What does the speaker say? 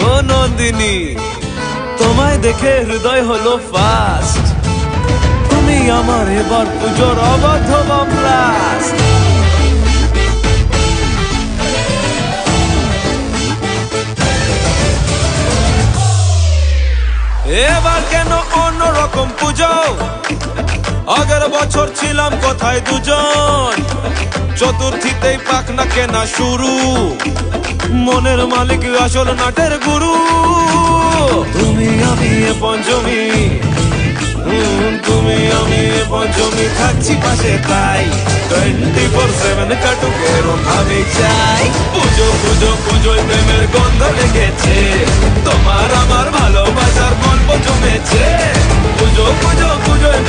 ও নন্দিনী, তোমায় দেখে হৃদয় হলো ফাস্ট। তুমি আমার এবার পুজোর অবাধ ব্লাস্ট। এবার কেন অন্যরকম পুজো? আগের বছর ছিলাম কোথায় দুজন, চতুর্থীতেই পাখনা কেনা শুরু। মনের মালিক আসল নাটের গুরু। তুমি আমি এ পঞ্চমী, তুমি আমি এ পঞ্চমী, থাকছি পাশে তাই 24/7 কাটুক এরম ভাবে চাই। পুজো পুজো পুজোয় প্রেমের গন্ধ লেগেছে, তোমার আমার ভালোবাসার গল্প জমেছে। পুজো পুজো পুজোয়